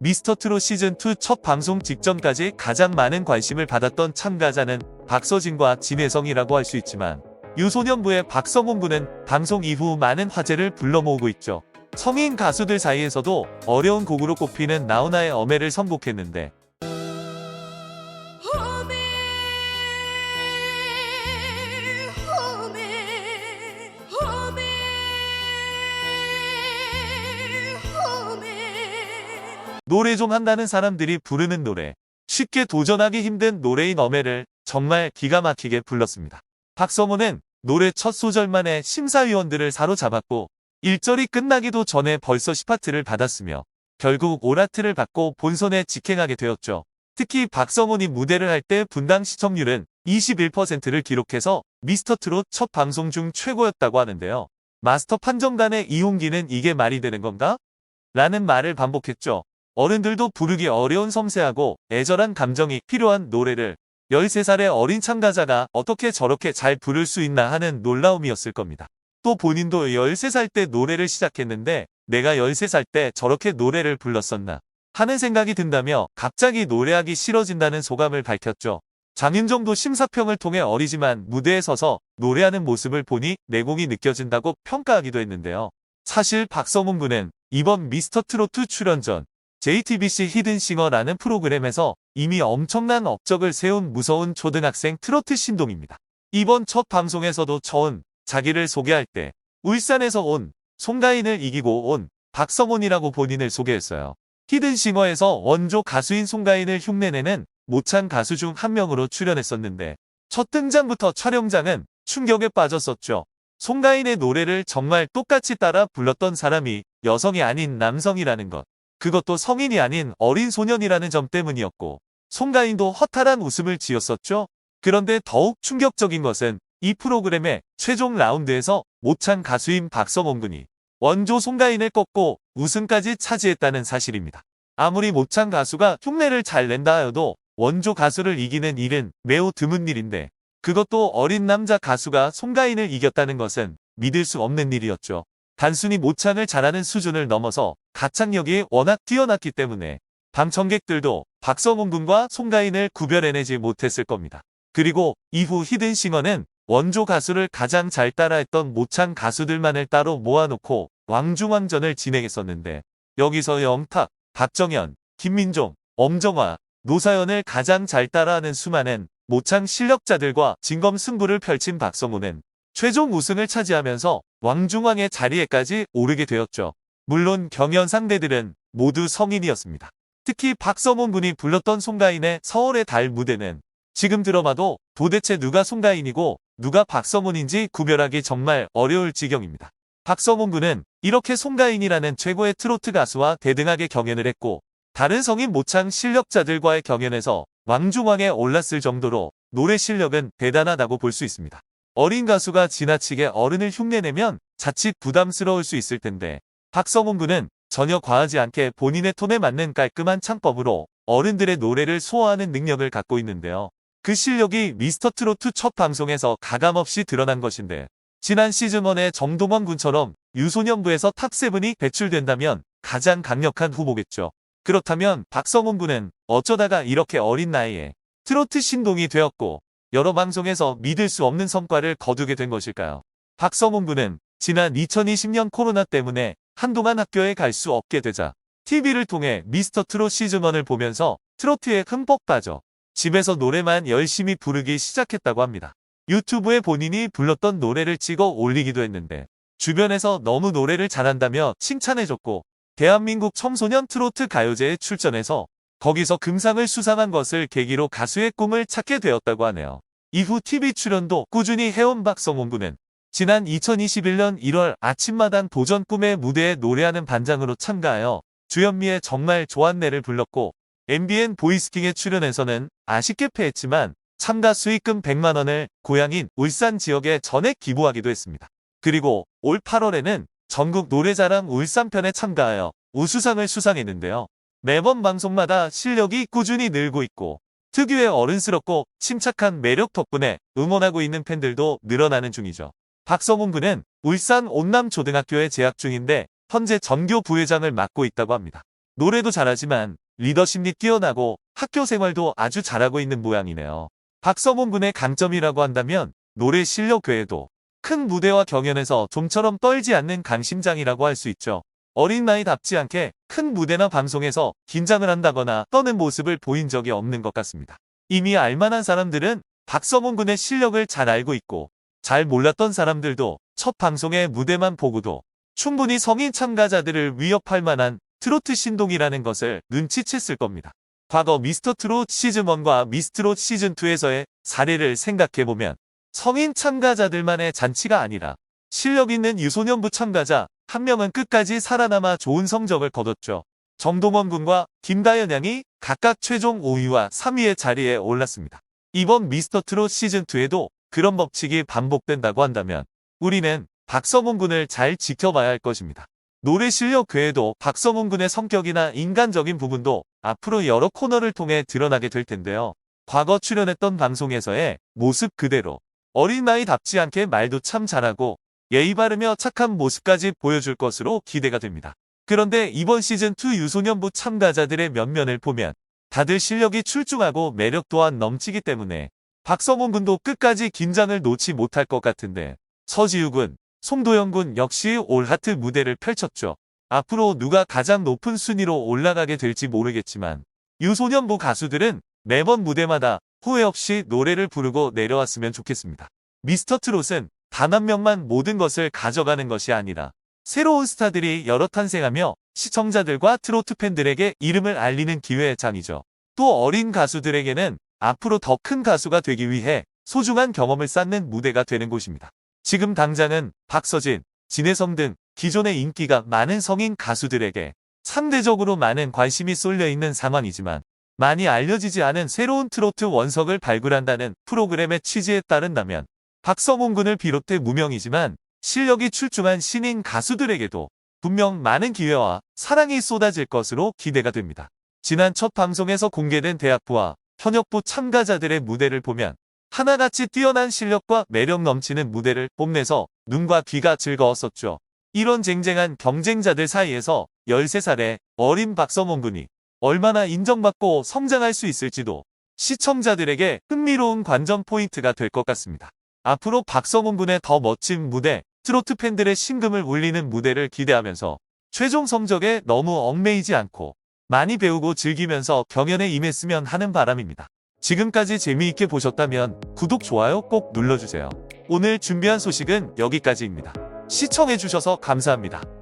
미스터트롯 시즌2 첫 방송 직전까지 가장 많은 관심을 받았던 참가자는 박서진과 진혜성이라고 할 수 있지만 유소년부의 박성훈 군은 방송 이후 많은 화제를 불러 모으고 있죠. 성인 가수들 사이에서도 어려운 곡으로 꼽히는 나훈아의 어메를 선곡했는데 노래 좀 한다는 사람들이 부르는 노래, 쉽게 도전하기 힘든 노래인 어메를 정말 기가 막히게 불렀습니다. 박성훈은 노래 첫 소절만에 심사위원들을 사로잡았고 1절이 끝나기도 전에 벌써 10하트를 받았으며 결국 올하트를 받고 본선에 직행하게 되었죠. 특히 박성훈이 무대를 할 때 분당 시청률은 21%를 기록해서 미스터트롯 첫 방송 중 최고였다고 하는데요. 마스터 판정단의 이홍기는 이게 말이 되는 건가? 라는 말을 반복했죠. 어른들도 부르기 어려운 섬세하고 애절한 감정이 필요한 노래를 13살의 어린 참가자가 어떻게 저렇게 잘 부를 수 있나 하는 놀라움이었을 겁니다. 또 본인도 13살 때 노래를 시작했는데 내가 13살 때 저렇게 노래를 불렀었나 하는 생각이 든다며 갑자기 노래하기 싫어진다는 소감을 밝혔죠. 장윤정도 심사평을 통해 어리지만 무대에 서서 노래하는 모습을 보니 내공이 느껴진다고 평가하기도 했는데요. 사실 박성훈 군은 이번 미스터트롯2 출연 전 JTBC 히든싱어라는 프로그램에서 이미 엄청난 업적을 세운 무서운 초등학생 트로트 신동입니다. 이번 첫 방송에서도 처음 자기를 소개할 때 울산에서 온 송가인을 이기고 온 박성훈이라고 본인을 소개했어요. 히든싱어에서 원조 가수인 송가인을 흉내내는 모창 가수 중 한 명으로 출연했었는데 첫 등장부터 촬영장은 충격에 빠졌었죠. 송가인의 노래를 정말 똑같이 따라 불렀던 사람이 여성이 아닌 남성이라는 것. 그것도 성인이 아닌 어린 소년이라는 점 때문이었고 송가인도 허탈한 웃음을 지었었죠. 그런데 더욱 충격적인 것은 이 프로그램의 최종 라운드에서 모창 가수인 박성훈 군이 원조 송가인을 꺾고 우승까지 차지했다는 사실입니다. 아무리 모창 가수가 흉내를 잘 낸다 하여도 원조 가수를 이기는 일은 매우 드문 일인데 그것도 어린 남자 가수가 송가인을 이겼다는 것은 믿을 수 없는 일이었죠. 단순히 모창을 잘하는 수준을 넘어서 가창력이 워낙 뛰어났기 때문에 방청객들도 박성훈 군과 송가인을 구별해내지 못했을 겁니다. 그리고 이후 히든싱어는 원조 가수를 가장 잘 따라했던 모창 가수들만을 따로 모아놓고 왕중왕전을 진행했었는데 여기서 영탁, 박정현, 김민종, 엄정화, 노사연을 가장 잘 따라하는 수많은 모창 실력자들과 진검승부를 펼친 박성훈은 최종 우승을 차지하면서 왕중왕의 자리에까지 오르게 되었죠. 물론 경연 상대들은 모두 성인이었습니다. 특히 박성훈 군이 불렀던 송가인의 서울의 달 무대는 지금 들어봐도 도대체 누가 송가인이고 누가 박성훈인지 구별하기 정말 어려울 지경입니다. 박성훈 군은 이렇게 송가인이라는 최고의 트로트 가수와 대등하게 경연을 했고 다른 성인 모창 실력자들과의 경연에서 왕중왕에 올랐을 정도로 노래 실력은 대단하다고 볼 수 있습니다. 어린 가수가 지나치게 어른을 흉내내면 자칫 부담스러울 수 있을 텐데 박성훈 군은 전혀 과하지 않게 본인의 톤에 맞는 깔끔한 창법으로 어른들의 노래를 소화하는 능력을 갖고 있는데요. 그 실력이 미스터트롯2 첫 방송에서 가감없이 드러난 것인데 지난 시즌1의 정동원 군처럼 유소년부에서 탑7이 배출된다면 가장 강력한 후보겠죠. 그렇다면 박성훈 군은 어쩌다가 이렇게 어린 나이에 트로트 신동이 되었고 여러 방송에서 믿을 수 없는 성과를 거두게 된 것일까요? 박성훈 군은 지난 2020년 코로나 때문에 한동안 학교에 갈 수 없게 되자 TV를 통해 미스터트롯 시즌1을 보면서 트로트에 흠뻑 빠져 집에서 노래만 열심히 부르기 시작했다고 합니다. 유튜브에 본인이 불렀던 노래를 찍어 올리기도 했는데 주변에서 너무 노래를 잘한다며 칭찬해줬고 대한민국 청소년 트로트 가요제에 출전해서 거기서 금상을 수상한 것을 계기로 가수의 꿈을 찾게 되었다고 하네요. 이후 TV 출연도 꾸준히 해온 박성훈 군은 지난 2021년 1월 아침마당 도전 꿈의 무대에 노래하는 반장으로 참가하여 주현미의 정말 좋았네를 불렀고 MBN 보이스킹에 출연해서는 아쉽게 패했지만 참가 수익금 100만 원을 고향인 울산 지역에 전액 기부하기도 했습니다. 그리고 올 8월에는 전국 노래자랑 울산편에 참가하여 우수상을 수상했는데요. 매번 방송마다 실력이 꾸준히 늘고 있고 특유의 어른스럽고 침착한 매력 덕분에 응원하고 있는 팬들도 늘어나는 중이죠. 박성훈 군은 울산 온남초등학교에 재학 중인데 현재 전교 부회장을 맡고 있다고 합니다. 노래도 잘하지만 리더십이 뛰어나고 학교 생활도 아주 잘하고 있는 모양이네요. 박서몽 군의 강점이라고 한다면 노래 실력 외에도 큰 무대와 경연에서 좀처럼 떨지 않는 강심장이라고 할 수 있죠. 어린 나이답지 않게 큰 무대나 방송에서 긴장을 한다거나 떠는 모습을 보인 적이 없는 것 같습니다. 이미 알만한 사람들은 박서몽 군의 실력을 잘 알고 있고, 잘 몰랐던 사람들도 첫 방송의 무대만 보고도 충분히 성인 참가자들을 위협할 만한 트로트 신동이라는 것을 눈치챘을 겁니다. 과거 미스터트롯 시즌1과 미스트롯 시즌2에서의 사례를 생각해보면 성인 참가자들만의 잔치가 아니라 실력 있는 유소년부 참가자 한 명은 끝까지 살아남아 좋은 성적을 거뒀죠. 정동원 군과 김다연 양이 각각 최종 5위와 3위의 자리에 올랐습니다. 이번 미스터트롯 시즌2에도 그런 법칙이 반복된다고 한다면 우리는 박서몽 군을 잘 지켜봐야 할 것입니다. 노래 실력 외에도 박서몽 군의 성격이나 인간적인 부분도 앞으로 여러 코너를 통해 드러나게 될 텐데요. 과거 출연했던 방송에서의 모습 그대로 어린 나이답지 않게 말도 참 잘하고 예의 바르며 착한 모습까지 보여줄 것으로 기대가 됩니다. 그런데 이번 시즌2 유소년부 참가자들의 면면을 보면 다들 실력이 출중하고 매력 또한 넘치기 때문에 박서몽 군도 끝까지 긴장을 놓지 못할 것 같은데, 서지우 군, 송도영 군 역시 올 하트 무대를 펼쳤죠. 앞으로 누가 가장 높은 순위로 올라가게 될지 모르겠지만 유소년부 가수들은 매번 무대마다 후회 없이 노래를 부르고 내려왔으면 좋겠습니다. 미스터트롯은 단 한 명만 모든 것을 가져가는 것이 아니라 새로운 스타들이 여러 탄생하며 시청자들과 트로트 팬들에게 이름을 알리는 기회의 장이죠. 또 어린 가수들에게는 앞으로 더 큰 가수가 되기 위해 소중한 경험을 쌓는 무대가 되는 곳입니다. 지금 당장은 박서진, 진혜성 등 기존의 인기가 많은 성인 가수들에게 상대적으로 많은 관심이 쏠려 있는 상황이지만, 많이 알려지지 않은 새로운 트로트 원석을 발굴한다는 프로그램의 취지에 따른다면 박서몽 군을 비롯해 무명이지만 실력이 출중한 신인 가수들에게도 분명 많은 기회와 사랑이 쏟아질 것으로 기대가 됩니다. 지난 첫 방송에서 공개된 대학부와 현역부 참가자들의 무대를 보면 하나같이 뛰어난 실력과 매력 넘치는 무대를 뽐내서 눈과 귀가 즐거웠었죠. 이런 쟁쟁한 경쟁자들 사이에서 13살의 어린 박서몽 군이 얼마나 인정받고 성장할 수 있을지도 시청자들에게 흥미로운 관전 포인트가 될 것 같습니다. 앞으로 박서몽 군의 더 멋진 무대, 트로트 팬들의 심금을 울리는 무대를 기대하면서 최종 성적에 너무 얽매이지 않고 많이 배우고 즐기면서 경연에 임했으면 하는 바람입니다. 지금까지 재미있게 보셨다면 구독, 좋아요 꼭 눌러주세요. 오늘 준비한 소식은 여기까지입니다. 시청해주셔서 감사합니다.